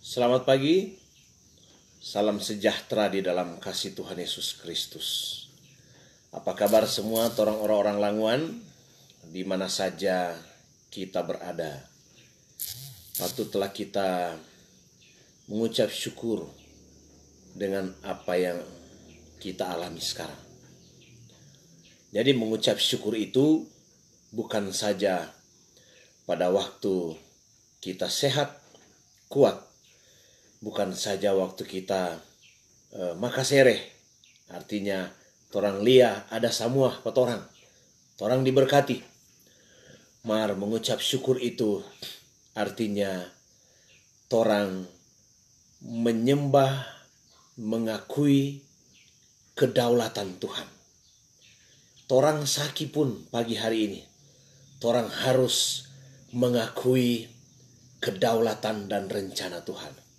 Selamat pagi, salam sejahtera di dalam kasih Tuhan Yesus Kristus. Apa kabar semua orang-orang Languan, di mana saja kita berada? Patutlah kita mengucap syukur dengan apa yang kita alami sekarang. Jadi mengucap syukur itu bukan saja pada waktu kita sehat, kuat, bukan saja waktu kita makasereh, artinya torang lia ada semua petorang, torang diberkati. Mar mengucap syukur itu artinya torang menyembah, mengakui kedaulatan Tuhan. Torang saki pun pagi hari ini, torang harus mengakui kedaulatan dan rencana Tuhan.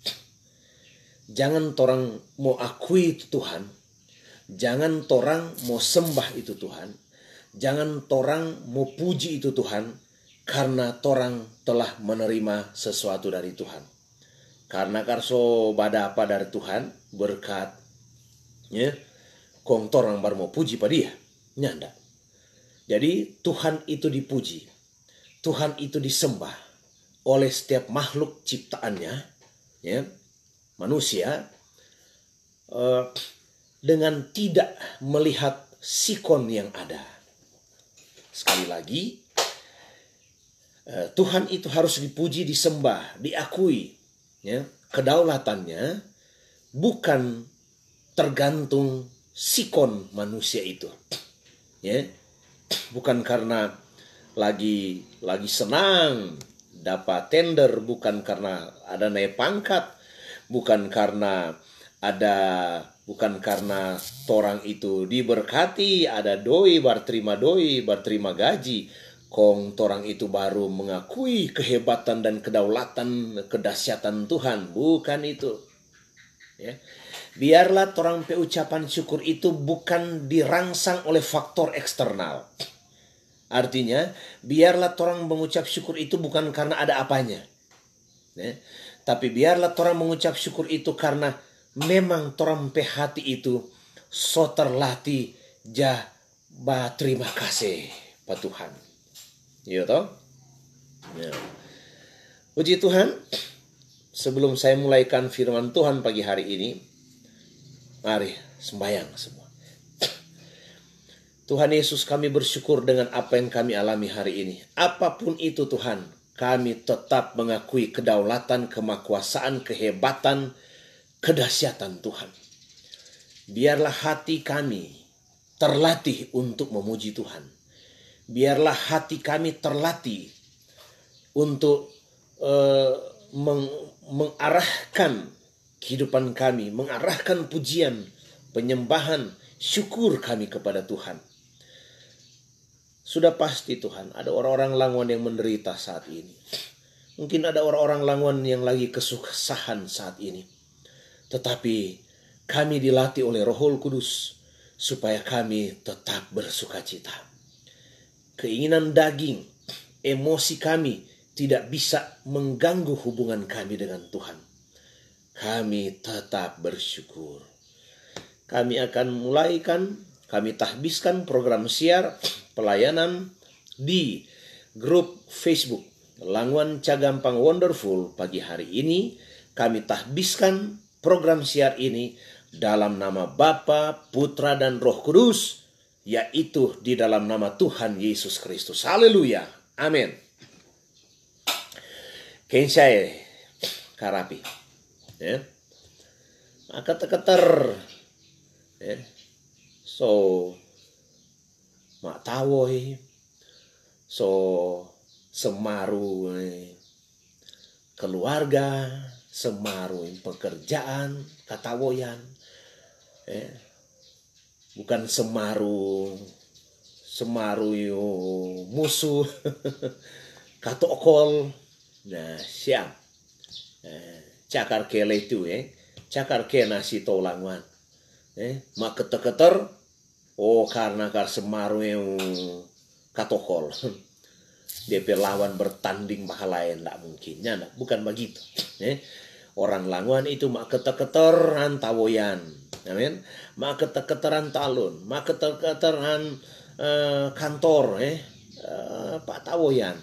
Jangan torang mau akui itu Tuhan, jangan torang mau sembah itu Tuhan, jangan torang mau puji itu Tuhan, karena torang telah menerima sesuatu dari Tuhan. Karena karso bada apa dari Tuhan, berkat, ya, kong torang baru mau puji pada dia, nyanda. Jadi Tuhan itu dipuji, Tuhan itu disembah oleh setiap makhluk ciptaannya, ya, manusia, dengan tidak melihat sikon yang ada. Sekali lagi, Tuhan itu harus dipuji, disembah, diakui, ya, kedaulatannya bukan tergantung sikon manusia itu, ya, bukan karena lagi senang dapat tender, bukan karena ada naik pangkat, bukan karena torang itu diberkati, ada doi, berterima gaji, kong torang itu baru mengakui kehebatan dan kedaulatan, kedahsyatan Tuhan. Bukan itu, ya. Biarlah torang pe ucapan syukur itu bukan dirangsang oleh faktor eksternal. Artinya, biarlah torang mengucap syukur itu bukan karena ada apanya, ya. Tapi biarlah torang mengucap syukur itu karena memang torang pe hati itu so terlatih terima kasih Pak Tuhan. Iya toh? Ya. Puji Tuhan, sebelum saya mulaikan firman Tuhan pagi hari ini, mari sembahyang semua. Tuhan Yesus, kami bersyukur dengan apa yang kami alami hari ini. Apapun itu Tuhan, kami tetap mengakui kedaulatan, kemakuasaan, kehebatan, kedahsyatan Tuhan. Biarlah hati kami terlatih untuk memuji Tuhan. Biarlah hati kami terlatih untuk mengarahkan kehidupan kami, mengarahkan pujian, penyembahan, syukur kami kepada Tuhan. Sudah pasti Tuhan, ada orang-orang Languan yang menderita saat ini. Mungkin ada orang-orang Languan yang lagi kesusahan saat ini. Tetapi kami dilatih oleh Roh Kudus supaya kami tetap bersuka cita. Keinginan daging, emosi kami tidak bisa mengganggu hubungan kami dengan Tuhan. Kami tetap bersyukur. Kami akan kami tahbiskan program siar pelayanan di grup Facebook Languan Cagampang Wonderful pagi hari ini. Kami tahbiskan program siar ini dalam nama Bapa, Putra, dan Roh Kudus, yaitu di dalam nama Tuhan Yesus Kristus. Haleluya. Amin. Kensai karapi, ya, keter, ya, so mak tawoy, so semaru keluarga, semaru pekerjaan, katawoyan, bukan semaru yo musuh, katokol. Nah, siap. Cakar kele itu, cakar ke nasi tolangan, mak keter, oh karena semaru yang katokol. DP lawan bertanding mahal lain, tidak mungkin. Bukan begitu. Orang languan itu mak keteran tawoyan. Amin. Mak keteran talun, mak keteran kantor Pak tawoyan.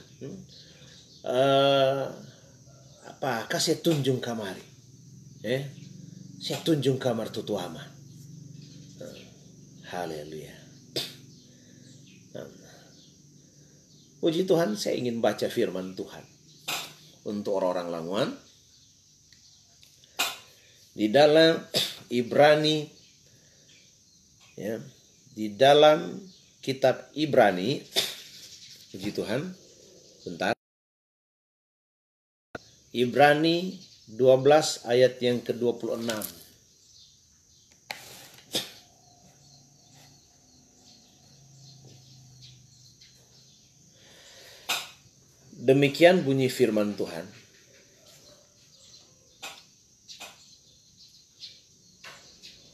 Apa kasih tunjung kamari. Saya tunjung kamar tutu ama. Haleluya. Puji Tuhan, saya ingin baca firman Tuhan untuk orang-orang languan di dalam Ibrani, ya, di dalam kitab Ibrani. Puji Tuhan. Bentar. Ibrani 12 ayat yang ke-26. Demikian bunyi firman Tuhan.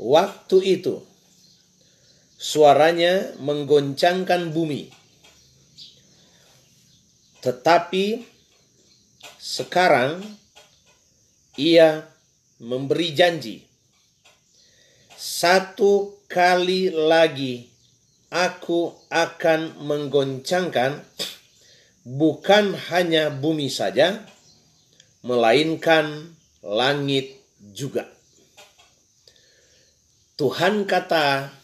Waktu itu suaranya menggoncangkan bumi. Tetapi sekarang ia memberi janji. Satu kali lagi aku akan menggoncangkan bukan hanya bumi saja, melainkan langit juga. Tuhan kata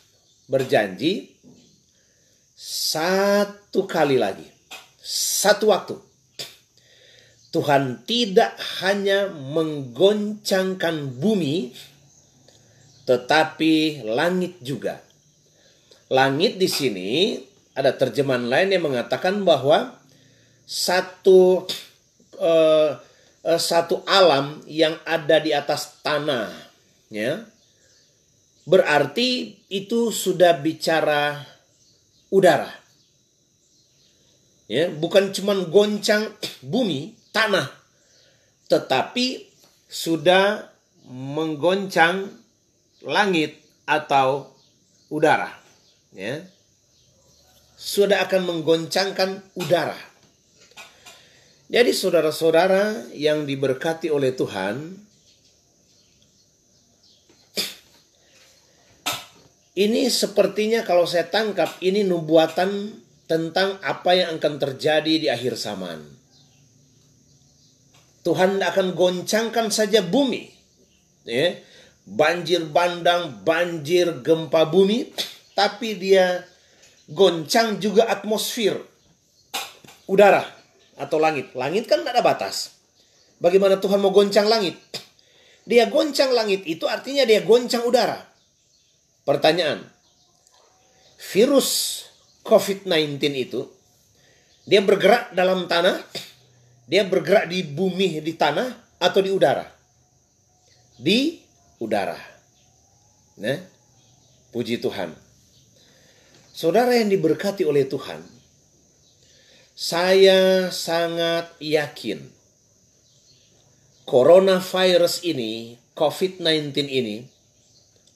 berjanji satu kali lagi, satu waktu. Tuhan tidak hanya menggoncangkan bumi, tetapi langit juga. Langit di sini ada terjemahan lain yang mengatakan bahwa satu alam yang ada di atas tanah, ya. Berarti itu sudah bicara udara. Ya, bukan cuma goncang bumi, tanah, tetapi sudah menggoncang langit atau udara. Ya. Sudah akan menggoncangkan udara. Jadi saudara-saudara yang diberkati oleh Tuhan, ini sepertinya kalau saya tangkap ini nubuatan tentang apa yang akan terjadi di akhir zaman. Tuhan akan goncangkan saja bumi. Ya. Banjir bandang, banjir gempa bumi, tapi dia goncang juga atmosfer, udara atau langit. Langit kan tidak ada batas. Bagaimana Tuhan mau goncang langit? Dia goncang langit itu artinya dia goncang udara. Pertanyaan, virus COVID-19 itu, dia bergerak dalam tanah, dia bergerak di bumi, di tanah, atau di udara? Di udara. Nah, puji Tuhan. Saudara yang diberkati oleh Tuhan, saya sangat yakin coronavirus ini, COVID-19 ini,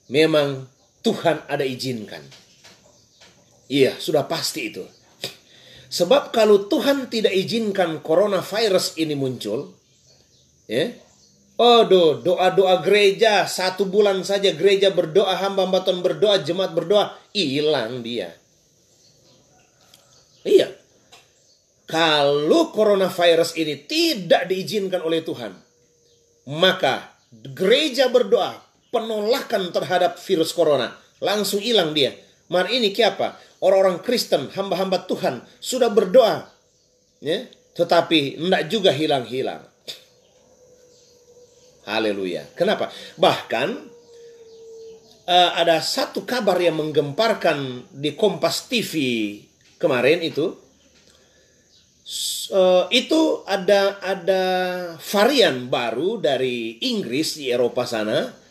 memang Tuhan ada izinkan. Iya, sudah pasti itu. Sebab kalau Tuhan tidak izinkan coronavirus ini muncul, ya, doa-doa gereja, 1 bulan saja gereja berdoa, hamba-hamba Tuhan berdoa, jemaat berdoa, hilang dia. Iya. Kalau coronavirus ini tidak diizinkan oleh Tuhan, maka gereja berdoa, penolakan terhadap virus corona, langsung hilang dia. Mari ini apa? Orang-orang Kristen, hamba-hamba Tuhan sudah berdoa, ya, tetapi tidak juga hilang-hilang. Haleluya. Kenapa? Bahkan ada satu kabar yang menggemparkan di Kompas TV kemarin itu ada varian baru dari Inggris di Eropa sana.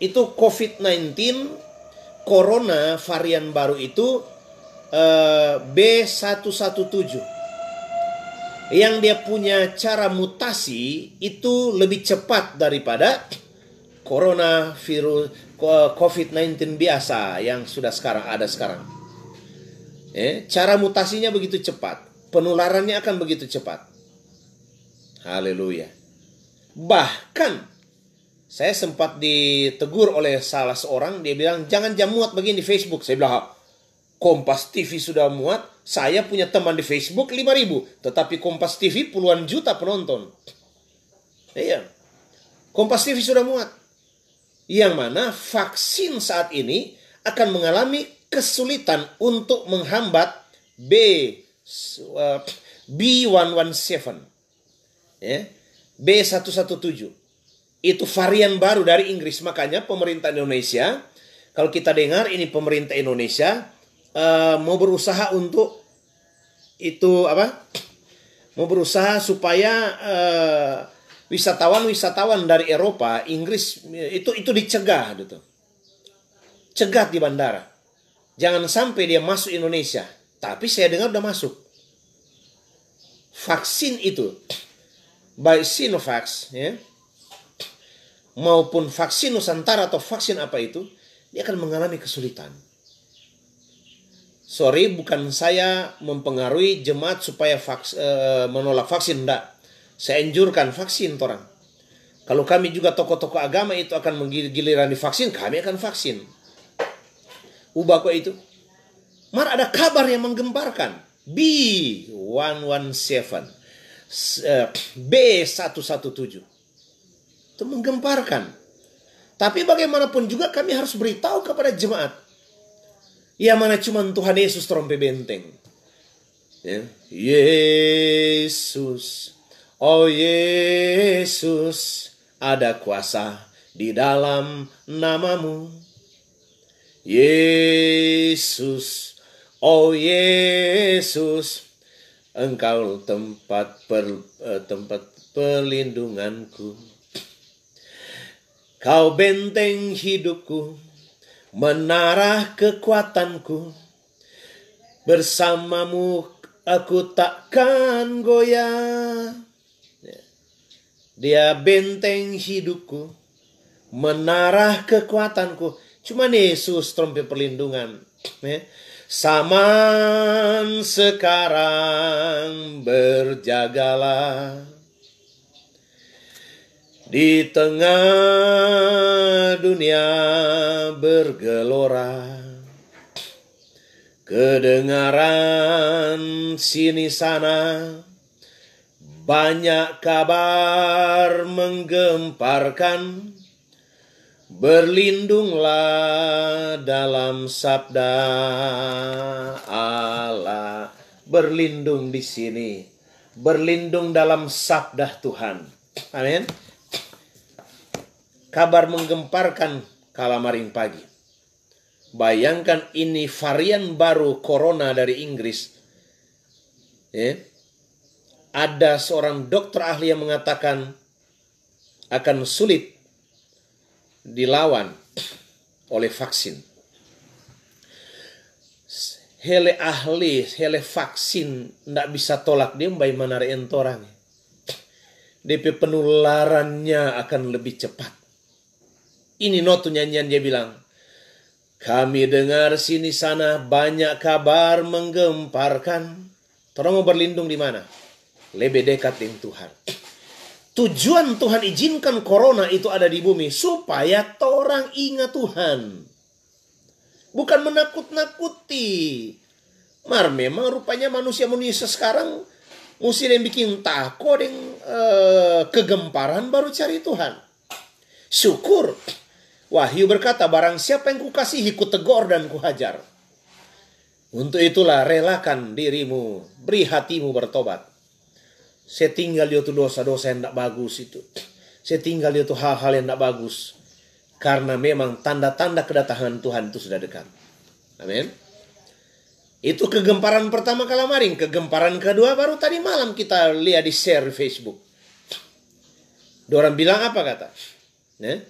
Itu COVID-19 Corona varian baru itu B117 yang dia punya cara mutasi itu lebih cepat daripada Corona virus COVID-19 biasa yang sudah ada sekarang. Cara mutasinya begitu cepat, penularannya akan begitu cepat. Haleluya. Bahkan saya sempat ditegur oleh salah seorang, dia bilang jangan muat begini di Facebook. Saya bilang, Kompas TV sudah muat, saya punya teman di Facebook 5.000, tetapi Kompas TV puluhan juta penonton. Iya, Kompas TV sudah muat. Yang mana vaksin saat ini akan mengalami kesulitan untuk menghambat B117, ya, B117. Itu varian baru dari Inggris. Makanya pemerintah Indonesia, kalau kita dengar ini pemerintah Indonesia mau berusaha untuk itu mau berusaha supaya wisatawan dari Eropa, Inggris itu dicegah gitu. Cegat di bandara. Jangan sampai dia masuk Indonesia. Tapi saya dengar udah masuk. Vaksin itu baik Sinovac, ya, maupun vaksin Nusantara atau vaksin apa itu, dia akan mengalami kesulitan. Sorry, bukan saya mempengaruhi jemaat supaya menolak vaksin, enggak. Saya anjurkan vaksin orang. Kalau kami juga tokoh-tokoh agama itu akan menggiliran divaksin, kami akan vaksin. Ubah kok itu. Mar ada kabar yang menggemparkan. B117, B117. Itu menggemparkan. Tapi bagaimanapun juga kami harus beritahu kepada jemaat. Ya mana cuma Tuhan Yesus trompe benteng. Ya. Yesus, oh Yesus, ada kuasa di dalam namamu. Yesus, oh Yesus, Engkau tempat perlindunganku. Kau benteng hidupku, menara kekuatanku. Bersamamu aku takkan goyah. Dia benteng hidupku, menara kekuatanku. Cuma Yesus trompet perlindungan. Zaman sekarang berjagalah. Di tengah dunia bergelora, kedengaran sini sana, banyak kabar menggemparkan. Berlindunglah dalam sabda Allah. Berlindung di sini, berlindung dalam sabda Tuhan. Amin. Kabar menggemparkan kalamaring pagi. Bayangkan ini varian baru corona dari Inggris. Ya. Ada seorang dokter ahli yang mengatakan akan sulit dilawan oleh vaksin. Hele ahli, hele vaksin ndak bisa tolak dia mbay manare entorang. DP penularannya akan lebih cepat. Ini notu nyanyian dia bilang, kami dengar sini sana banyak kabar menggemparkan. Orang mau berlindung di mana? Lebih dekat dengan Tuhan. Tujuan Tuhan izinkan corona itu ada di bumi supaya orang ingat Tuhan. Bukan menakut-nakuti. Mar memang rupanya manusia-manusia sekarang mesti yang bikin takut dengan kegemparan baru cari Tuhan. Syukur. Wahyu berkata, barang siapa yang kukasihi kutegur dan kuhajar. Untuk itulah relakan dirimu, beri hatimu bertobat. Saya tinggal itu dosa-dosa yang tidak bagus itu. Saya tinggal itu hal-hal yang tidak bagus. Karena memang tanda-tanda kedatangan Tuhan itu sudah dekat. Amin. Itu kegemparan pertama kalamaring. Kegemparan kedua baru tadi malam kita lihat di share di Facebook. Orang bilang apa kata? Ya?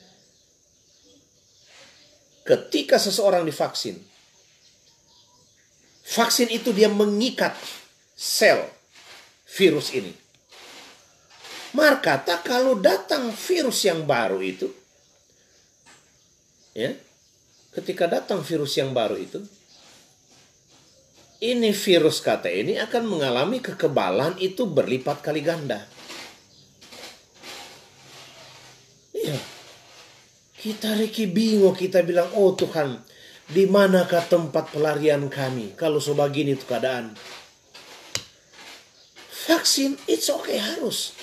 Ketika seseorang divaksin, vaksin itu dia mengikat sel virus ini. Maka kata kalau datang virus yang baru itu, ya, ketika datang virus yang baru itu, ini virus kata ini akan mengalami kekebalan itu berlipat kali ganda. Kita Riki bingung, kita bilang, oh Tuhan, di manakah tempat pelarian kami kalau sebegini itu keadaan? Vaksin, it's okay harus.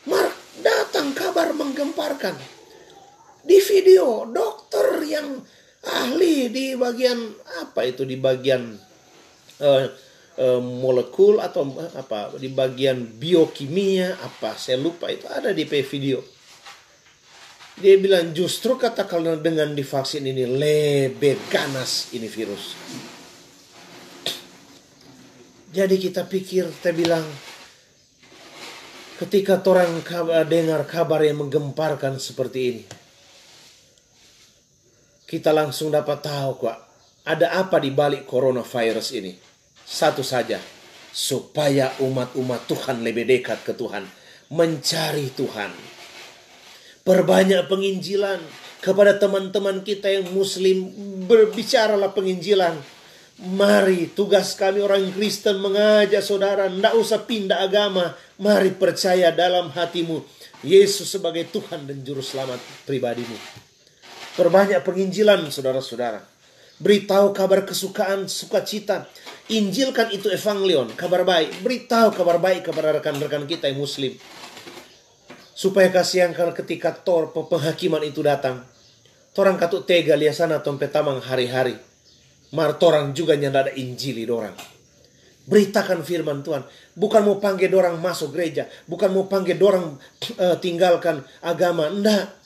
Mark, datang kabar menggemparkan. Di video, dokter yang ahli di bagian, apa itu, di bagian molekul atau apa, di bagian biokimia, apa, saya lupa itu, ada di video. Dia bilang justru katakanlah dengan divaksin ini lebih ganas ini virus. Jadi kita pikir, kita bilang, ketika orang dengar kabar yang menggemparkan seperti ini, kita langsung dapat tahu kok ada apa di balik coronavirus ini. Satu saja, supaya umat-umat Tuhan lebih dekat ke Tuhan, mencari Tuhan. Perbanyak penginjilan kepada teman-teman kita yang muslim, berbicaralah penginjilan. Mari, tugas kami orang Kristen mengajak saudara, tidak usah pindah agama. Mari percaya dalam hatimu Yesus sebagai Tuhan dan Juru Selamat pribadimu. Perbanyak penginjilan saudara-saudara. Beritahu kabar kesukaan, sukacita. Injilkan itu evangelion, kabar baik. Beritahu kabar baik kepada rekan-rekan kita yang muslim. Supaya kasihan kalau ketika penghakiman itu datang. Torang katut tega lihat sana tompe tamang hari-hari. Mar torang juga nyanda ada injili dorang. Beritakan firman Tuhan. Bukan mau panggil dorang masuk gereja. Bukan mau panggil dorang tinggalkan agama. Enggak.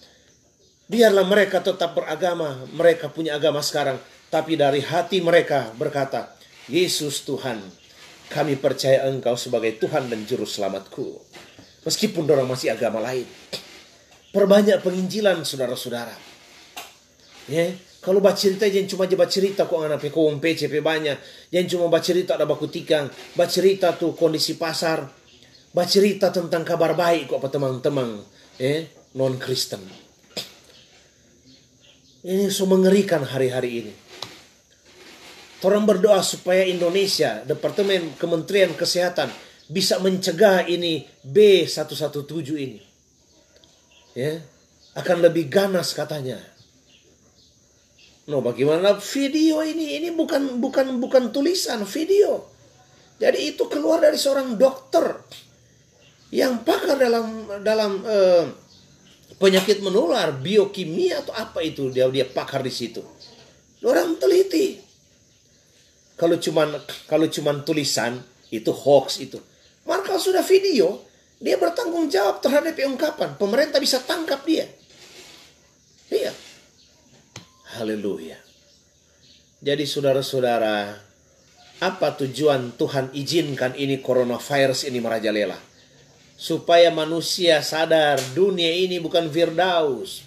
Biarlah mereka tetap beragama. Mereka punya agama sekarang. Tapi dari hati mereka berkata, Yesus Tuhan, kami percaya Engkau sebagai Tuhan dan Juru Selamatku. Meskipun dorang masih agama lain. Perbanyak penginjilan saudara-saudara. Ya, kalau baca cerita jangan cuma baca cerita kok anak kau PCP banyak. Jangan cuma baca cerita ada baku tikang. Baca cerita tuh kondisi pasar. Baca cerita tentang kabar baik kok teman-teman non Kristen. Ini so mengerikan hari-hari ini. Orang berdoa supaya Indonesia, Departemen Kementerian Kesehatan bisa mencegah ini B117 ini. Ya, akan lebih ganas katanya. No, bagaimana video ini bukan tulisan, video. Jadi itu keluar dari seorang dokter yang pakar dalam penyakit menular, biokimia atau apa itu, dia pakar di situ. Orang teliti. Kalau cuman tulisan itu hoax itu. Maka sudah video, dia bertanggung jawab terhadap ungkapan. Pemerintah bisa tangkap dia. Iya. Haleluya. Jadi saudara-saudara, apa tujuan Tuhan izinkan ini coronavirus ini merajalela? Supaya manusia sadar dunia ini bukan Firdaus.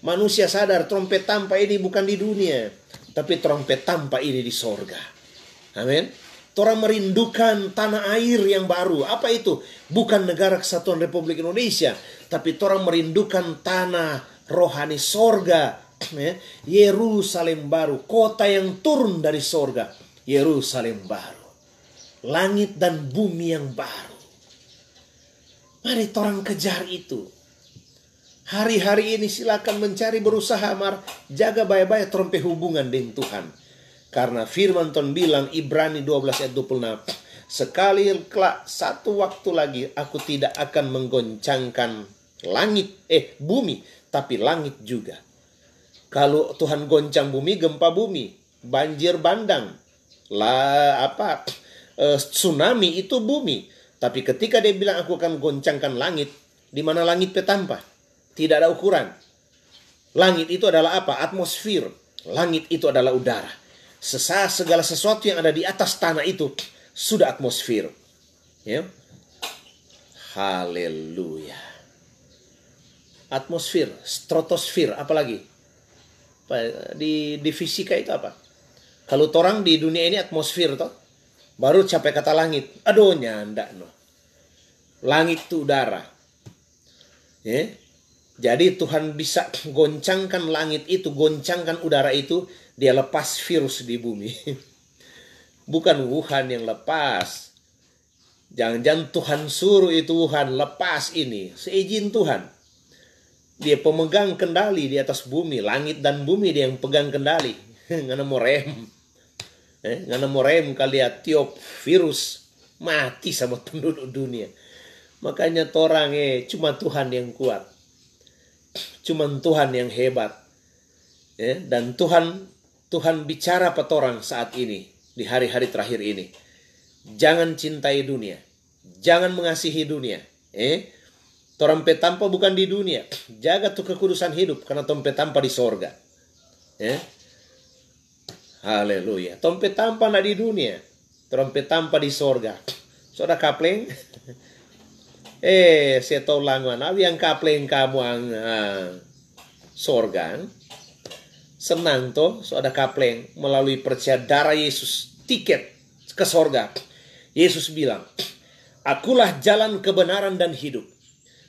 Manusia sadar trompet tampa ini bukan di dunia, tapi trompet tampa ini di sorga. Amin. Orang merindukan tanah air yang baru. Apa itu? Bukan negara kesatuan Republik Indonesia, tapi orang merindukan tanah rohani sorga. Yerusalem baru, kota yang turun dari sorga. Yerusalem baru, langit dan bumi yang baru. Mari orang kejar itu. Hari-hari ini silakan mencari, berusaha jaga baik-baik trompe hubungan dengan Tuhan. Karena firman Tuhan bilang Ibrani 12 ayat 26, sekali kelak satu waktu lagi aku tidak akan menggoncangkan bumi, tapi langit juga. Kalau Tuhan goncang bumi, gempa bumi, banjir bandang, tsunami itu bumi. Tapi ketika dia bilang aku akan goncangkan langit, di mana langit petampa? Tidak ada ukuran. Langit itu adalah apa? Atmosfer. Langit itu adalah udara. Segala sesuatu yang ada di atas tanah itu sudah atmosfer. Ya. Haleluya. Atmosfer, stratosfer, apalagi? Di fisika itu apa? Kalau orang di dunia ini atmosfer toh, baru capai kata langit. Aduh nyanda no. Langit itu udara. Ya. Jadi Tuhan bisa goncangkan langit itu, goncangkan udara itu, dia lepas virus di bumi. Bukan Wuhan yang lepas. Jangan-jangan Tuhan suruh itu Wuhan lepas ini. Seizin Tuhan. Dia pemegang kendali di atas bumi, langit dan bumi dia yang pegang kendali. Ngana mau rem. Ngana mau rem kali ya tiup virus mati sama penduduk dunia. Makanya torang cuma Tuhan yang kuat. Cuma Tuhan yang hebat. Dan Tuhan bicara pada orang saat ini, di hari-hari terakhir ini. Jangan cintai dunia. Jangan mengasihi dunia. Torang petampa bukan di dunia. Jaga tuh kekudusan hidup, karena tompe tampa di sorga. Haleluya. Tompe tampa na di dunia. Tompe tampa di sorga. Soda kapleng. Saya tahu languan. Abi yang kapleng kamu ang sorga. Senang toh, soda kapleng melalui percaya darah Yesus, tiket ke sorga. Yesus bilang, akulah jalan kebenaran dan hidup.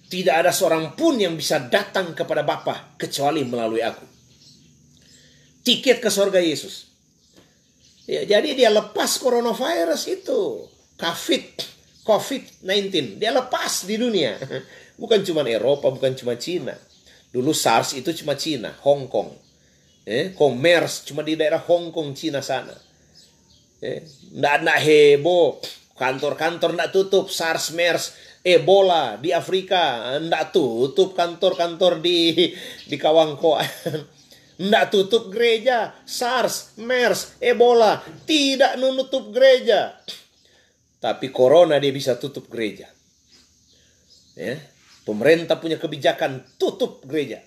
Tidak ada seorang pun yang bisa datang kepada Bapa kecuali melalui aku. Tiket ke sorga Yesus. Ya, jadi dia lepas coronavirus itu. COVID-19. Dia lepas di dunia. Bukan cuma Eropa, bukan cuma Cina. Dulu SARS itu cuma Cina, Hong Kong. MERS cuma di daerah Hong Kong, Cina sana. Nggak heboh. Kantor-kantor nggak tutup. SARS, MERS, Ebola di Afrika nggak tutup kantor-kantor di Kawangkoan. Nggak tutup gereja. SARS, MERS, Ebola tidak menutup gereja. Tapi corona dia bisa tutup gereja. Pemerintah punya kebijakan tutup gereja.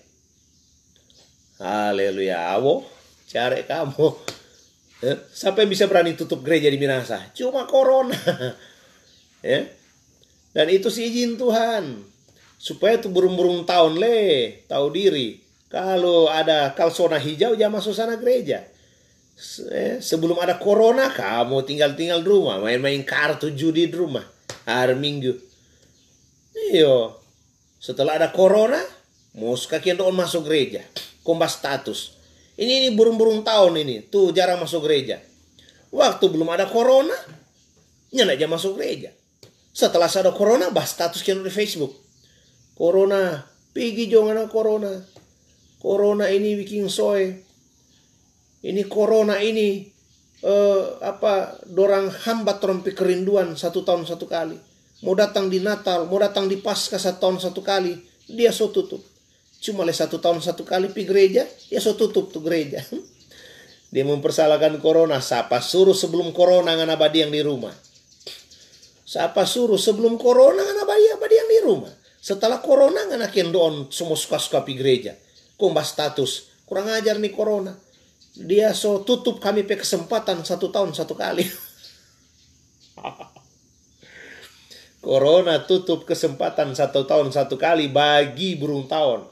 Haleluya. Awo, cari kamu. Siapa yang bisa berani tutup gereja di Minasa? Cuma corona. Dan itu sih izin Tuhan. Supaya tuh burung-burung tahun tahu diri. Kalau ada kalsona hijau, jangan masuk sana gereja. Sebelum ada corona, kamu tinggal di rumah. Main-main kartu judi di rumah. Hari Minggu. Iyo. Setelah ada corona, mau kakian doon masuk gereja. Kombas status. Ini burung-burung tahun ini. Tuh jarang masuk gereja. Waktu belum ada corona, nyana aja masuk gereja. Setelah ada corona, bahas status kian di Facebook. Corona, pergi jangan corona. Corona ini bikin soy. Ini corona ini dorang hambat trompi kerinduan 1 tahun 1 kali. Mau datang di Natal, mau datang di Paskah 1 tahun 1 kali, dia so tutup. Cuma 1 tahun 1 kali pi gereja, ya so tutup tuh gereja. Dia mempersalahkan corona. Siapa suruh sebelum corona ngana badi yang di rumah? Siapa suruh sebelum corona ngana badi yang di rumah? Setelah corona ngana kendoon semua suka-suka pi gereja. Kombas status. Kurang ajar nih corona. Dia so tutup kami pe kesempatan 1 tahun 1 kali. Corona tutup kesempatan 1 tahun 1 kali bagi burung tahun.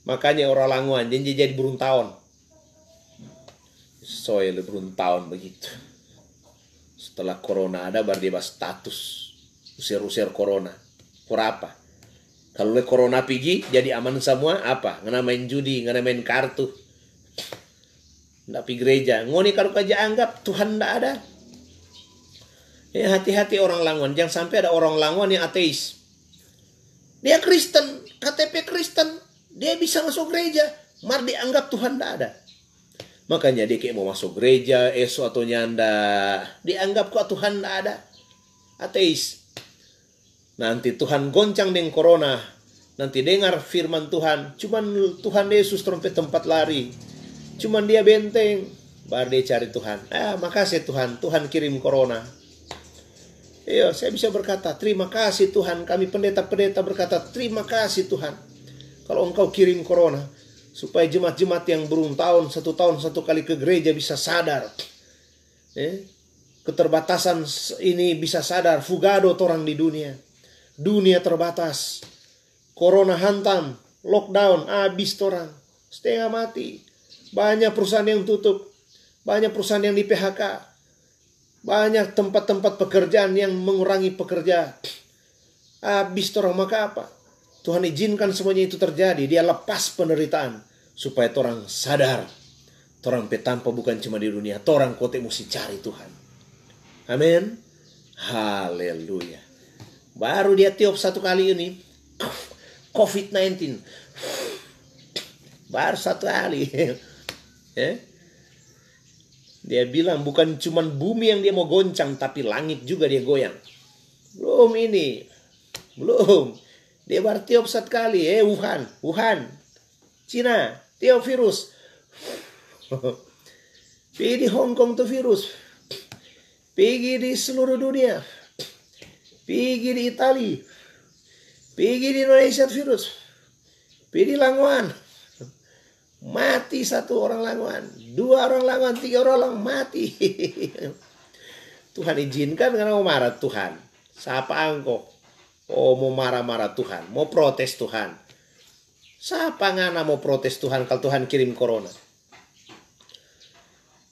Makanya orang Languan jadi burung tahun. Soal burung tahun begitu. Setelah corona ada baru dia bahas status. Usir-usir corona. Por apa? Kalau corona pergi jadi aman semua apa? Ngana main judi, ngana main kartu. Nggak pi gereja. Ngoni kalau kaja anggap Tuhan nggak ada. Hati-hati orang Languan. Jangan sampai ada orang Languan yang ateis. Dia Kristen. KTP Kristen. Dia bisa masuk gereja. Mar dianggap Tuhan tidak ada. Makanya dia kayak mau masuk gereja. Esok atau nyanda. Dianggap kok Tuhan tidak ada. Ateis. Nanti Tuhan goncang dengan corona. Nanti dengar firman Tuhan. Cuman Tuhan Yesus trompet tempat lari. Cuman dia benteng. Baru dia cari Tuhan. Makasih Tuhan. Tuhan kirim corona. Iya, saya bisa berkata, terima kasih Tuhan. Kami pendeta-pendeta berkata, terima kasih Tuhan. Kalau Engkau kirim corona, supaya jemaat-jemaat yang burung tahun 1 tahun 1 kali ke gereja bisa sadar. Keterbatasan ini bisa sadar. Fugado orang di dunia. Dunia terbatas. Corona hantam. Lockdown. Habis orang. Setengah mati. Banyak perusahaan yang tutup. Banyak perusahaan yang di PHK. Banyak tempat-tempat pekerjaan yang mengurangi pekerja. Habis orang, maka apa? Tuhan izinkan semuanya itu terjadi. Dia lepas penderitaan. Supaya orang sadar. Orang petampa bukan cuma di dunia. Orang kote mesti cari Tuhan. Amin. Haleluya. Baru dia tiup 1 kali ini. COVID-19. Baru satu kali. Dia bilang bukan cuman bumi yang dia mau goncang, tapi langit juga dia goyang. Belum ini. Belum. Dia baru tiup satu kali. Wuhan. Cina. Tiup virus. Pergi di Hong Kong tuh virus. Pergi di seluruh dunia. Pergi di Italia. Pergi di Indonesia virus. Pergi di Lamongan. Mati satu orang Lamongan. 2 orang Lamongan. 3 orang mati. Tuhan izinkan karena mau marah Tuhan. Siapa angkok? Oh, mau marah-marah Tuhan. Mau protes Tuhan. Siapa ngana mau protes Tuhan kalau Tuhan kirim corona?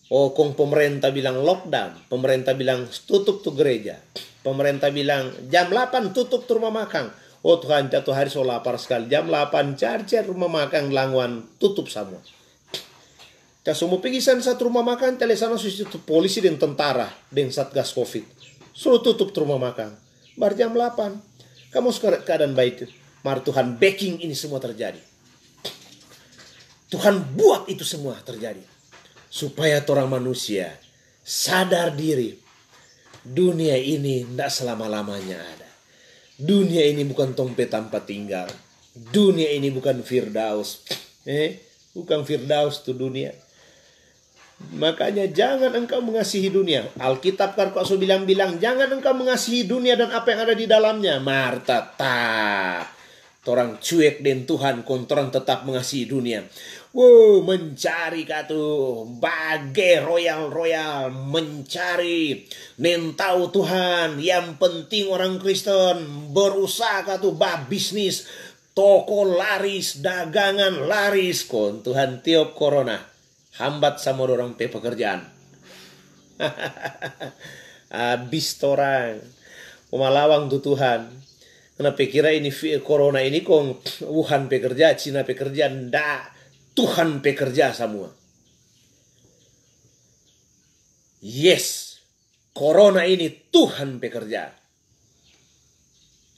Oh, kong pemerintah bilang lockdown. Pemerintah bilang tutup tuh gereja. Pemerintah bilang jam 8 tutup tuh rumah makan. Oh Tuhan, jatuh hari so lapar sekali. Jam 8 car rumah makan Lamongan tutup semua. Kita semua pergi satu rumah makan. Tele sana sudah polisi dan tentara dan satgas covid. Suruh tutup tuh rumah makan. Baru jam 8. Kamu sekarang keadaan baik. Mari Tuhan backing ini semua terjadi. Tuhan buat itu semua terjadi. Supaya orang manusia sadar diri. Dunia ini tidak selama-lamanya ada. Dunia ini bukan tempat tanpa tinggal. Dunia ini bukan Firdaus. Bukan Firdaus itu dunia. Makanya jangan engkau mengasihi dunia. Alkitab kan kok bilang-bilang jangan engkau mengasihi dunia dan apa yang ada di dalamnya. Marta tak. Orang cuek dan Tuhan kontoran tetap mengasihi dunia. Wow, mencari katu bagai royal mencari tahu Tuhan. Yang penting orang Kristen berusaha katu bisnis, toko laris, dagangan laris. Kon Tuhan tiup corona hambat sama orang pekerjaan. Habis orang pemalawang tuh Tuhan. Kenapa kira ini corona ini kong Wuhan pekerja, Cina pekerja, ndak. Tuhan pekerja semua. Yes, corona ini Tuhan pekerja.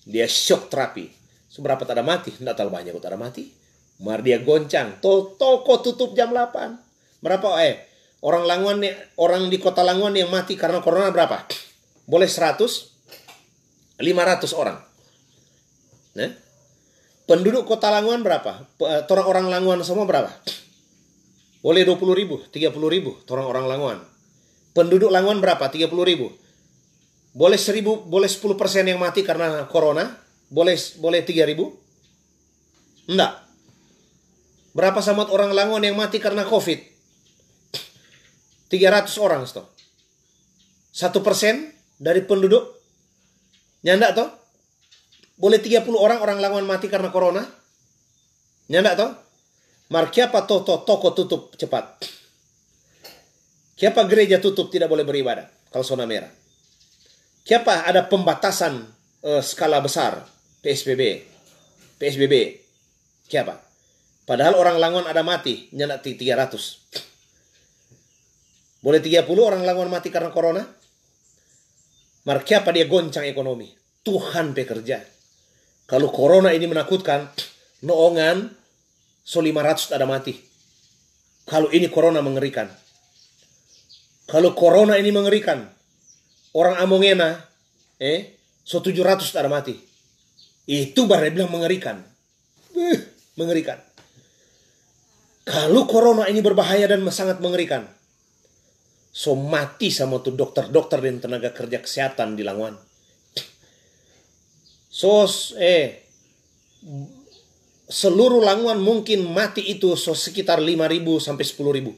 Dia shock terapi. Seberapa tak ada mati? Tidak terlalu banyak tak ada mati. Mari dia goncang. Toko tutup jam 8. Berapa? Orang Lamongan, orang di kota Lamongan yang mati karena corona berapa? Boleh 100? 500 orang. Nah? Penduduk kota Lamongan berapa? Orang Lamongan semua berapa? Boleh 20.000, 30.000 orang Lamongan. Penduduk Lamongan berapa? 30.000. Boleh 1.000, boleh 10% yang mati karena corona? Boleh 3.000? Enggak. Berapa sama orang Lamongan yang mati karena COVID? 300 orang, toh. 1% dari penduduk? Nyandak toh? Boleh 30 orang Lamongan mati karena corona? Nyandak toh? Mar kiapa toko tutup cepat? Kiapa gereja tutup tidak boleh beribadah kalau zona merah? Kiapa ada pembatasan skala besar PSBB? Kiapa? Padahal orang Lamongan ada mati nyandak 300. Boleh 30 orang Lamongan mati karena corona? Mar kiapa dia goncang ekonomi? Tuhan bekerja. Kalau corona ini menakutkan, noongan, so 500 ada mati. Kalau ini corona mengerikan. Kalau corona ini mengerikan, orang Amongena, so 700 ada mati. Itu baru bilang mengerikan. Mengerikan. Kalau corona ini berbahaya dan sangat mengerikan, so mati sama tuh dokter-dokter dan tenaga kerja kesehatan di Lamongan. Seluruh Lamongan mungkin mati itu sekitar 5.000 sampai 10.000.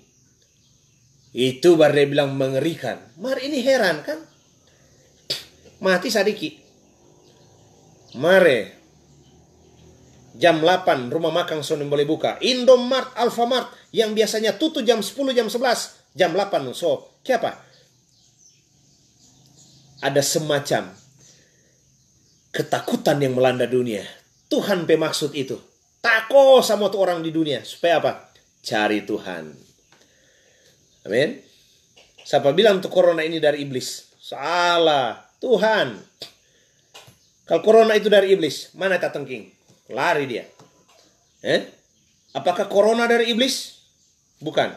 Itu baru dia bilang mengerikan. Mari ini heran kan? Mati sedikit. Mari jam 8 rumah makan sono boleh buka. Indomart, Alfamart yang biasanya tutup jam 10, jam 11, jam 8 so. Siapa? Ada semacam ketakutan yang melanda dunia. Tuhan pemaksud itu. Takut sama tuh orang di dunia. Supaya apa? Cari Tuhan. Amin. Siapa bilang tuh corona ini dari iblis? Salah. Tuhan. Kalau corona itu dari iblis, mana tatengking? Lari dia. Apakah corona dari iblis? Bukan,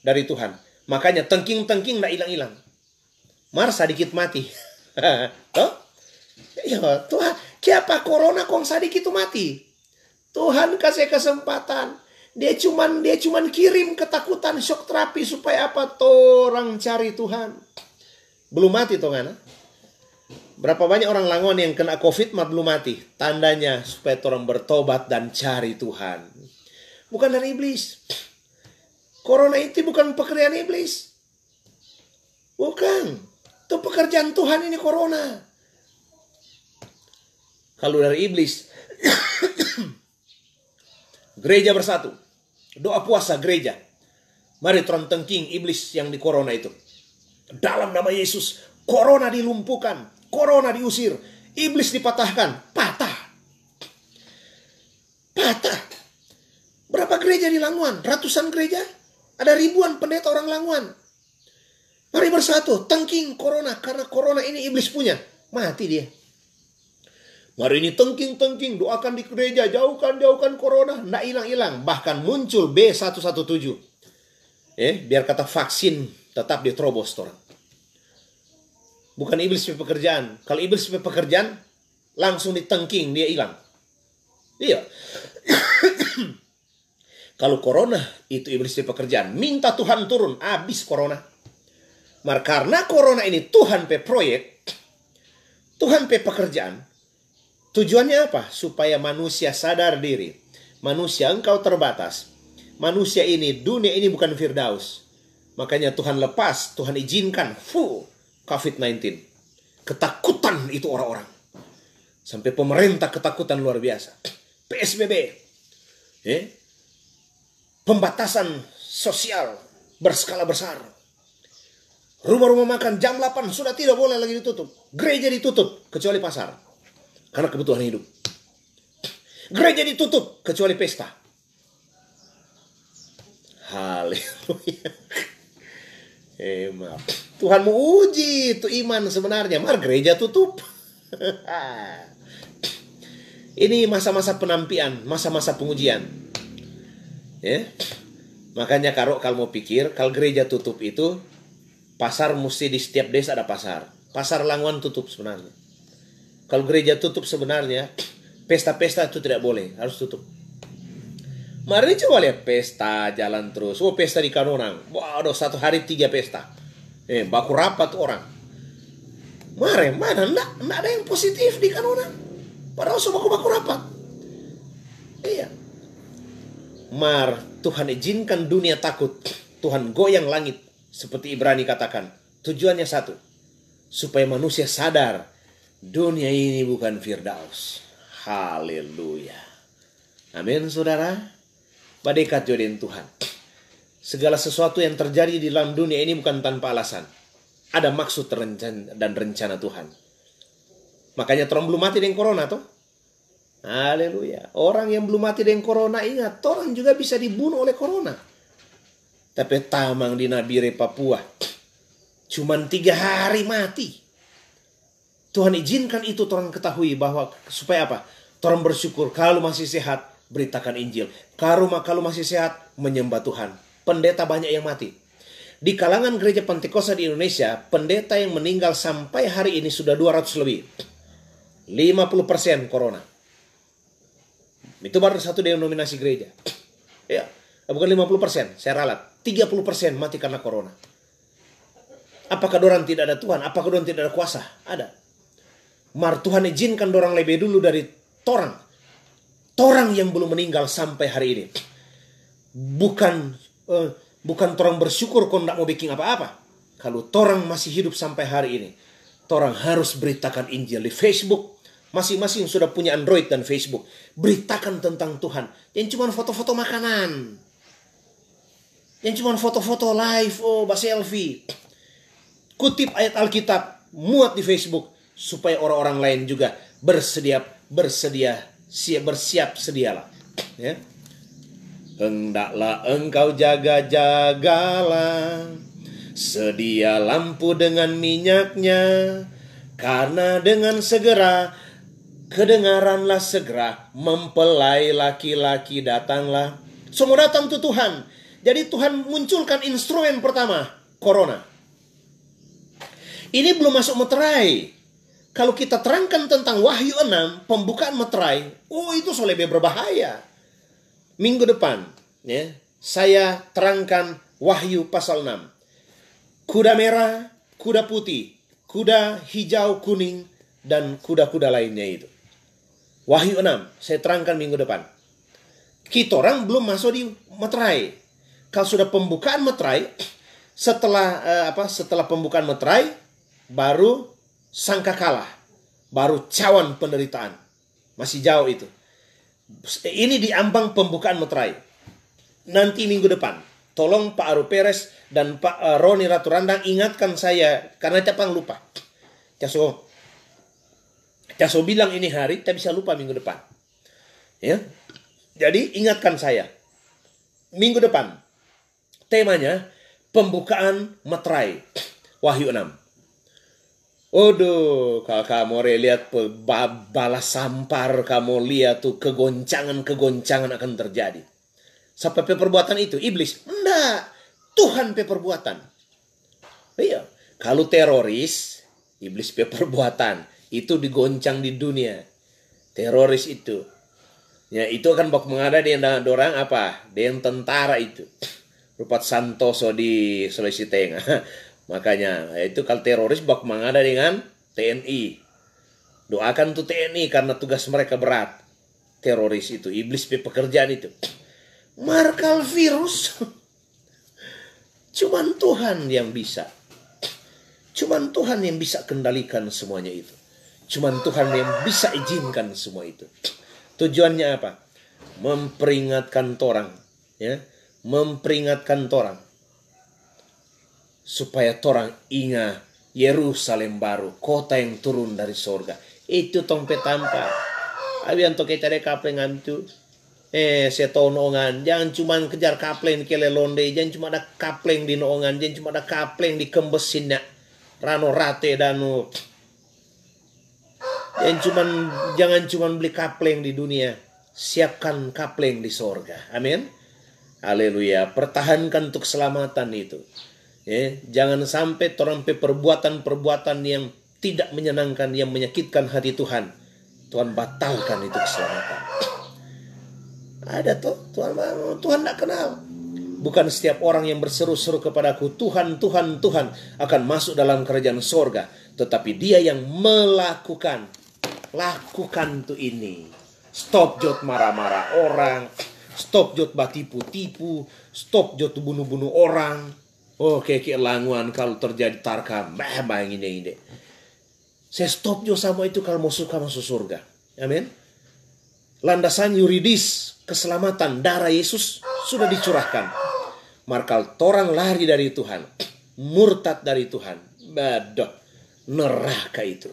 dari Tuhan. Makanya tengking-tengking nggak hilang-hilang. Mar sedikit mati. Toh? Ya, Tuhan, kenapa corona kong sedikit mati? Tuhan kasih kesempatan. Dia cuman kirim ketakutan, shock terapi supaya apa? Orang cari Tuhan. Belum mati toh kan? Berapa banyak orang Langon yang kena COVID belum mati? Tandanya supaya orang bertobat dan cari Tuhan. Bukan dari iblis. Corona itu bukan pekerjaan iblis. Bukan. Itu pekerjaan Tuhan ini corona. Kalau dari iblis, gereja bersatu. Doa puasa gereja. Mari turun tengking iblis yang di corona itu. Dalam nama Yesus, corona dilumpuhkan. Corona diusir. Iblis dipatahkan. Patah. Berapa gereja di Languan? Ratusan gereja? Ada ribuan pendeta orang Languan. Mari bersatu. Tengking corona. Karena corona ini iblis punya. Mati dia. Mari ini tengking. Doakan di gereja. Jauhkan corona. Nggak hilang-hilang. Bahkan muncul B117. Biar kata vaksin tetap diterobos orang. Bukan iblis punya pekerjaan. Kalau iblis punya pekerjaan, langsung ditengking, dia hilang. Iya. Kalau corona, itu iblis punya pekerjaan. Minta Tuhan turun, habis corona. Karena corona ini Tuhan pe proyek, Tuhan pe pekerjaan, tujuannya apa? Supaya manusia sadar diri. Manusia engkau terbatas. Manusia ini, dunia ini bukan Firdaus. Makanya Tuhan lepas, Tuhan izinkan COVID-19. Ketakutan itu orang-orang. Sampai pemerintah ketakutan luar biasa. PSBB. Pembatasan sosial berskala besar. Rumah-rumah makan jam 8 sudah tidak boleh lagi ditutup. Gereja ditutup kecuali pasar. Karena kebutuhan hidup. Gereja ditutup kecuali pesta. Haleluya. Maaf. Tuhan mau uji itu iman sebenarnya. Gereja tutup. Ini masa-masa penampian, masa-masa pengujian. Makanya kalau mau pikir, kalau gereja tutup itu, pasar mesti di setiap desa ada pasar. Pasar Languan tutup sebenarnya. Kalau gereja tutup sebenarnya, pesta-pesta itu tidak boleh, harus tutup. Mari coba lihat pesta jalan terus. Pesta di Kanonang. Waduh, satu hari 3 pesta. Baku rapat orang. Mari, mana? Nggak ada yang positif di Kanonang. Padahal semua baku rapat. Iya. Tuhan izinkan dunia takut. Tuhan goyang langit. Seperti Ibrani katakan. Tujuannya satu. Supaya manusia sadar. Dunia ini bukan Firdaus. Haleluya. Amin, saudara. Badekat jodohin Tuhan. Segala sesuatu yang terjadi di dalam dunia ini bukan tanpa alasan. Ada maksud dan rencana Tuhan. Makanya orang belum mati dengan corona tuh. Haleluya. Orang yang belum mati dengan corona, ingat, orang juga bisa dibunuh oleh corona. Tapi tamang di Nabire Papua, cuman 3 hari mati. Tuhan izinkan itu orang ketahui bahwa supaya apa? Orang bersyukur kalau masih sehat, beritakan Injil. Kalau masih sehat, menyembah Tuhan. Pendeta banyak yang mati. Di kalangan gereja Pentakosta di Indonesia, pendeta yang meninggal sampai hari ini sudah 200 lebih. 50% corona. Itu baru satu denominasi gereja. Ya, bukan 50%, saya ralat. 30% mati karena corona. Apakah dorang tidak ada Tuhan? Apakah dorang tidak ada kuasa? Ada. Tuhan izinkan dorang lebih dulu dari torang. Torang yang belum meninggal sampai hari ini. Bukan torang bersyukur kalau tidak mau bikin apa-apa. Kalau torang masih hidup sampai hari ini, torang harus beritakan Injil di Facebook. Masing-masing sudah punya Android dan Facebook. Beritakan tentang Tuhan. Yang cuma foto-foto makanan. Yang cuma foto-foto live, selfie. Kutip ayat Alkitab, muat di Facebook. Supaya orang-orang lain juga bersiap sedialah. Ya. Hendaklah engkau jaga-jagalah. Sedia lampu dengan minyaknya. Karena dengan segera kedengaranlah segera mempelai laki-laki datanglah. Semua datang tuh Tuhan. Jadi Tuhan munculkan instrumen pertama, corona. Ini belum masuk meterai. Kalau kita terangkan tentang Wahyu 6, pembukaan meterai, itu so lebih berbahaya. Minggu depan, ya, saya terangkan Wahyu pasal 6. Kuda merah, kuda putih, kuda hijau, kuning, dan kuda-kuda lainnya itu. Wahyu 6, saya terangkan minggu depan. Kita orang belum masuk di meterai. Kalau sudah pembukaan meterai, setelah pembukaan meterai, baru sangkakala, baru cawan penderitaan. Masih jauh itu. Ini di ambang pembukaan meterai. Nanti minggu depan, tolong Pak Aru Peres dan Pak Roni Ratu Randang ingatkan saya, karena capang lupa. Caso bilang ini hari, saya bisa lupa minggu depan. Ya, jadi ingatkan saya. Minggu depan, temanya pembukaan meterai. Wahyu 6. Waduh, kalau kamu lihat balas sampar, kamu lihat tuh kegoncangan akan terjadi. Sampai perbuatan itu, iblis. Enggak, Tuhan perbuatan. Iya, kalau teroris, iblis perbuatan. Itu digoncang di dunia. Teroris itu. Ya, itu akan bak mengada dengan orang apa? Dengan tentara itu. Rupat Santoso di Sulawesi Tengah. Makanya itu kalau teroris bak mengada dengan TNI. Doakan tuh TNI karena tugas mereka berat. Teroris itu, iblis pekerjaan itu. Markal virus. Cuman Tuhan yang bisa. Cuman Tuhan yang bisa kendalikan semuanya itu. Cuman Tuhan yang bisa izinkan semua itu. Tujuannya apa? Memperingatkan orang, ya, memperingatkan orang supaya orang ingat Yerusalem baru, kota yang turun dari sorga. Itu tong petampa. Abian to kita de kaplengan tu. Setonongan, jangan cuma kejar kapleng kele londe, jangan cuma ada kapleng di noongan, jangan cuma ada kapleng di kembesinnya. Rano rate danu. Jangan cuma beli kapleng di dunia, siapkan kapleng di sorga. Amin. Haleluya. Pertahankan untuk keselamatan itu. Jangan sampai terompe perbuatan-perbuatan yang tidak menyenangkan, yang menyakitkan hati Tuhan. Tuhan batalkan itu keselamatan. Ada tuh, Tuhan tidak kenal. Bukan setiap orang yang berseru-seru kepadaku, Tuhan, Tuhan, Tuhan, akan masuk dalam kerajaan sorga. Tetapi dia yang melakukan tuh ini. Stop jot marah-marah orang. Stop jot batipu-tipu. Stop jot bunuh-bunuh orang. Kayak languan kalau terjadi tarkam. Ini. Saya stop jo sama itu kalau mau suka masuk surga. Amin. Landasan yuridis keselamatan darah Yesus sudah dicurahkan. Markal torang lari dari Tuhan, murtad dari Tuhan, badoh neraka itu.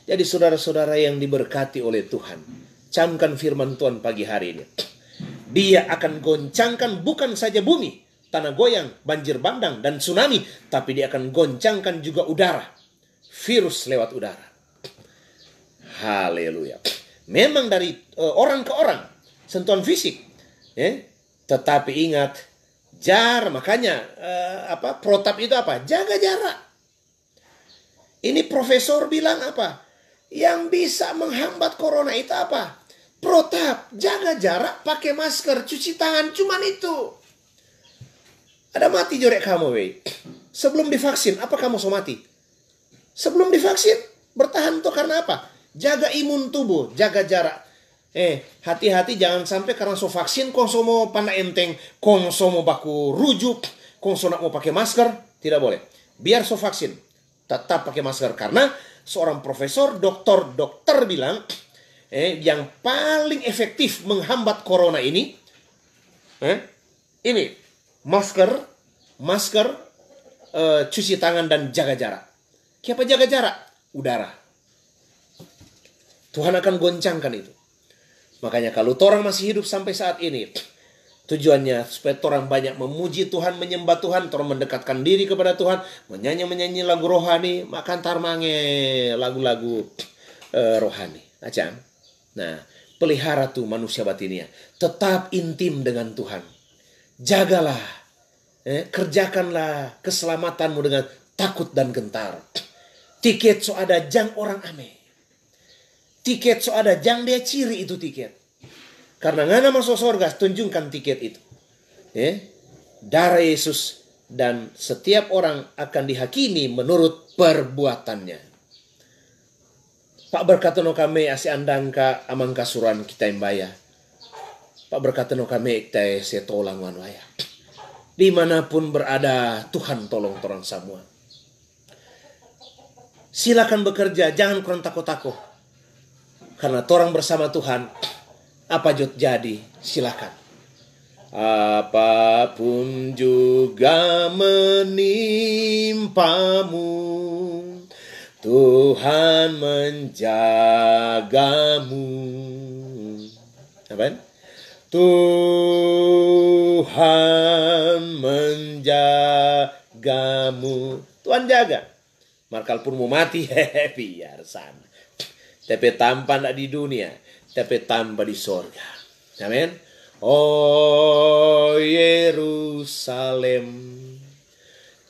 Jadi saudara-saudara yang diberkati oleh Tuhan, camkan firman Tuhan pagi hari ini. Dia akan goncangkan bukan saja bumi, tanah goyang, banjir bandang, dan tsunami, tapi dia akan goncangkan juga udara. Virus lewat udara. Haleluya. Memang dari orang ke orang, sentuhan fisik. Tetapi ingat, makanya protap itu apa? Jaga jarak. Ini profesor bilang apa? Yang bisa menghambat corona itu apa? Protap, jaga jarak, pakai masker, cuci tangan, cuman itu. Ada mati jorek kamu, weh. Sebelum divaksin, apa kamu so mati? Sebelum divaksin, bertahan tuh karena apa? Jaga imun tubuh, jaga jarak. Hati-hati jangan sampai karena so vaksin, kong so mau pandai enteng, kong so mau baku rujuk, kong so nak mau pakai masker, tidak boleh. Biar so vaksin, tetap pakai masker. Karena seorang profesor, dokter bilang, yang paling efektif menghambat corona ini, ini, masker, cuci tangan dan jaga jarak. Siapa jaga jarak? Udara. Tuhan akan goncangkan itu. Makanya kalau orang masih hidup sampai saat ini, tujuannya supaya orang banyak memuji Tuhan, menyembah Tuhan, orang mendekatkan diri kepada Tuhan, menyanyi lagu rohani, makan tarmange lagu-lagu rohani. Acang. Nah, pelihara tuh manusia batinnya. Tetap intim dengan Tuhan. Jagalah, kerjakanlah keselamatanmu dengan takut dan gentar. Tiket so ada jang orang ame. Tiket so ada jang dia ciri itu tiket. Karena ngana masuk surga, tunjukkan tiket itu. Darah Yesus, dan setiap orang akan dihakimi menurut perbuatannya. Pak berkata no kami asi andangka amang kasuran kita imbaya. Pak berkata no kami kita setolang wanwaya. Dimanapun berada, Tuhan tolong torang semua. Silakan bekerja, jangan kurang takut-takut. Karena torang bersama Tuhan, apa jod jadi, silakan. Apapun juga menimpamu, Tuhan menjagamu. Apa? Tuhan menjagamu. Tuhan jaga. Markal pun mau mati, biar sana. Tapi tanpa di dunia, tapi tanpa di sorga. Amin. Oh Yerusalem,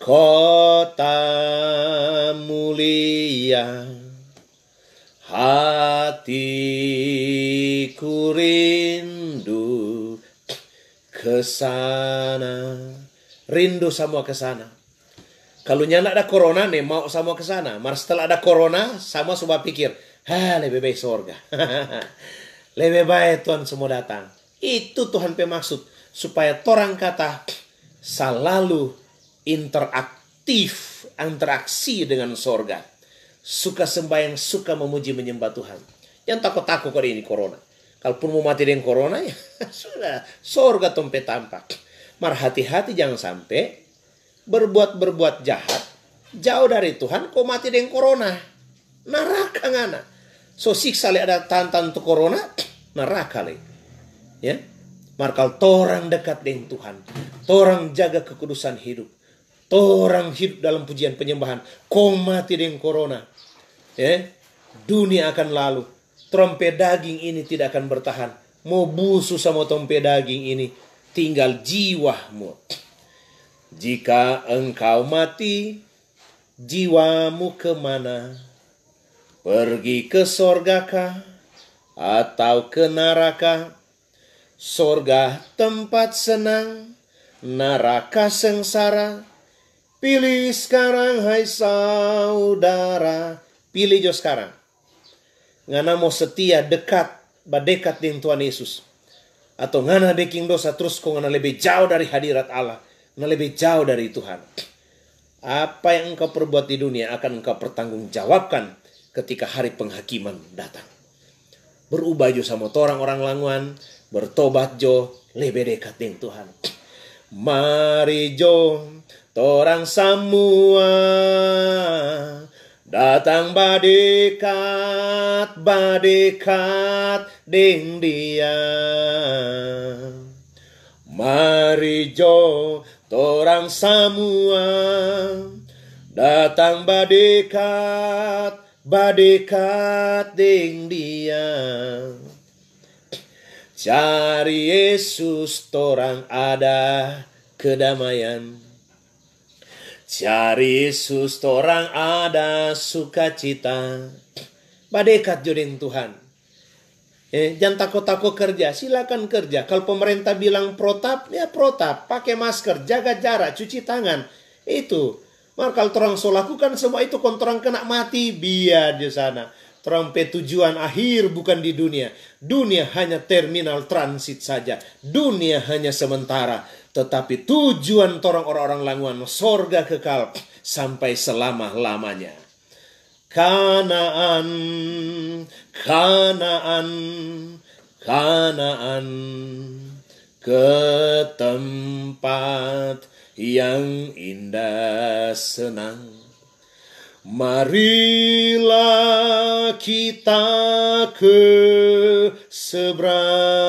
kota mulia, hatiku rindu ke sana. Rindu semua ke sana. Kalau nyala ada corona nih, mau semua ke sana. Mar setelah ada corona, sama semua pikir, lebih baik surga. Lebih baik Tuhan semua datang. Itu Tuhan pemaksud. Supaya torang kata selalu interaksi dengan surga. Suka sembahyang, suka memuji menyembah Tuhan. Yang takut-takut kali ini corona. Kalaupun mau mati dengan corona, ya sudah. Surga tempat tampak. Mar hati-hati jangan sampai berbuat jahat, jauh dari Tuhan, kau mati dengan corona. Neraka ngana. So siksa le ada tantan tu corona, neraka le. Ya. Markal torang dekat dengan Tuhan. Torang jaga kekudusan hidup. Torang hidup dalam pujian penyembahan. Kau mati dengan corona. Ya. Dunia akan lalu. Trompe daging ini tidak akan bertahan. Mau busu sama trompe daging ini. Tinggal jiwamu. Jika engkau mati, jiwamu kemana? Pergi ke sorgakah atau ke neraka? Sorga tempat senang, neraka sengsara. Pilih sekarang hai saudara. Pilih jo sekarang. Ngana mau setia dekat dengan Tuhan Yesus. Atau ngana beking dosa terus kau ngana lebih jauh dari hadirat Allah. Lebih jauh dari Tuhan. Apa yang engkau perbuat di dunia akan engkau pertanggungjawabkan ketika hari penghakiman datang. Berubah jo sama orang languan, bertobat jo, lebih dekat dengan Tuhan. Mari jo, torang semua datang badekat dengan Dia. Mari jo, torang semua datang badekat dengan Dia. Cari Yesus, torang ada kedamaian. Cari Yesus, torang ada sukacita. Badekat jo dengan Tuhan. Jangan takut-takut kerja, silakan kerja. Kalau pemerintah bilang protap, ya protap. Pakai masker, jaga jarak, cuci tangan. Itu. Maka kalau orang so lakukan semua itu, kalau orang kena mati, biar di sana. Orang tujuan akhir bukan di dunia. Dunia hanya terminal transit saja. Dunia hanya sementara. Tetapi tujuan orang-orang languan, sorga kekal sampai selama-lamanya. Kanaan, ke tempat yang indah senang. Marilah kita ke seberang,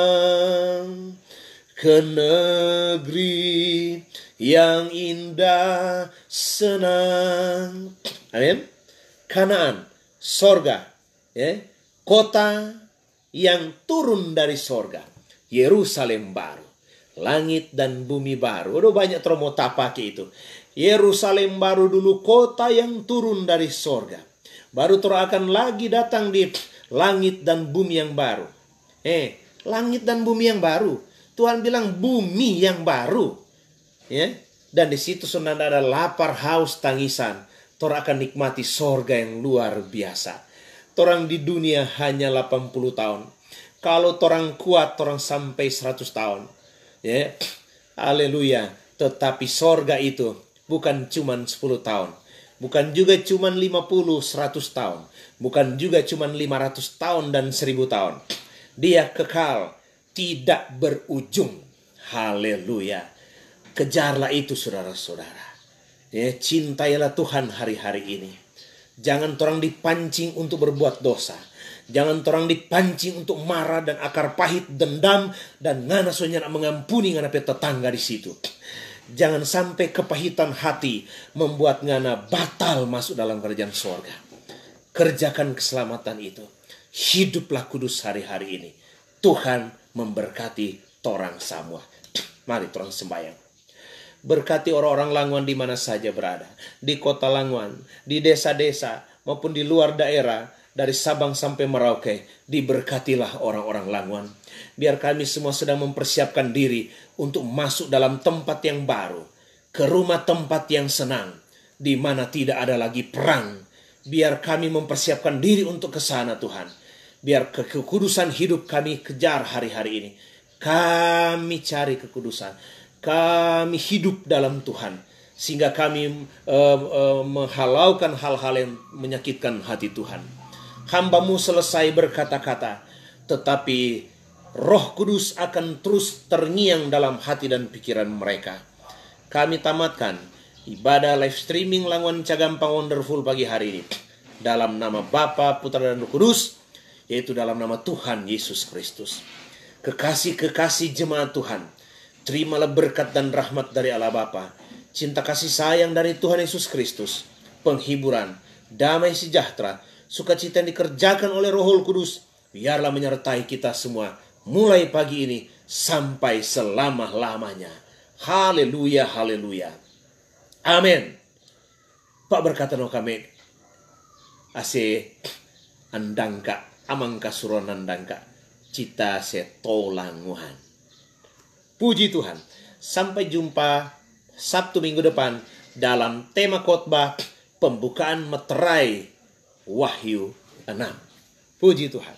ke negeri yang indah senang. Amin. Kanaan, sorga, kota yang turun dari sorga. Yerusalem baru. Langit dan bumi baru. Udah banyak tromota pakai itu. Yerusalem baru dulu, kota yang turun dari sorga. Baru akan lagi datang di langit dan bumi yang baru. Langit dan bumi yang baru. Tuhan bilang bumi yang baru. Ya. Dan di situ sudah ada lapar, haus, tangisan. Tora akan nikmati sorga yang luar biasa. Torang di dunia hanya 80 tahun. Kalau torang kuat, torang sampai 100 tahun. Ya. Haleluya. Tetapi sorga itu bukan cuma 10 tahun. Bukan juga cuma 50, 100 tahun. Bukan juga cuma 500 tahun dan 1000 tahun. Dia kekal, tidak berujung. Haleluya. Kejarlah itu saudara-saudara. Ya, cintailah Tuhan hari-hari ini. Jangan torang dipancing untuk berbuat dosa. Jangan torang dipancing untuk marah dan akar pahit, dendam, dan ngana soalnya nak mengampuni ngana pe tetangga di situ. Jangan sampai kepahitan hati membuat ngana batal masuk dalam kerajaan sorga. Kerjakan keselamatan itu. Hiduplah kudus hari-hari ini. Tuhan memberkati torang semua. Mari torang sembahyang. Berkati orang-orang Languan di mana saja berada. Di kota Languan, di desa-desa, maupun di luar daerah. Dari Sabang sampai Merauke, diberkatilah orang-orang Languan. Biar kami semua sedang mempersiapkan diri untuk masuk dalam tempat yang baru. Ke rumah tempat yang senang, di mana tidak ada lagi perang. Biar kami mempersiapkan diri untuk ke sana Tuhan. Biar kekudusan hidup kami kejar hari-hari ini. Kami cari kekudusan. Kami hidup dalam Tuhan. Sehingga kami menghalaukan hal-hal yang menyakitkan hati Tuhan. Hamba-Mu selesai berkata-kata, tetapi Roh Kudus akan terus terngiang dalam hati dan pikiran mereka. Kami tamatkan ibadah live streaming Languan Cagampang Wonderful pagi hari ini. Dalam nama Bapa, Putra, dan Roh Kudus, yaitu dalam nama Tuhan Yesus Kristus. Kekasih-kekasih jemaat Tuhan, terimalah berkat dan rahmat dari Allah Bapa, cinta kasih sayang dari Tuhan Yesus Kristus, penghiburan, damai sejahtera, sukacita yang dikerjakan oleh Roh Kudus, biarlah menyertai kita semua mulai pagi ini sampai selama-lamanya. Haleluya, haleluya. Amin. Pak berkata no kami ase andangka amangka suron andangka cita setolanguhan. Puji Tuhan. Sampai jumpa Sabtu minggu depan dalam tema khotbah pembukaan meterai Wahyu 6. Puji Tuhan.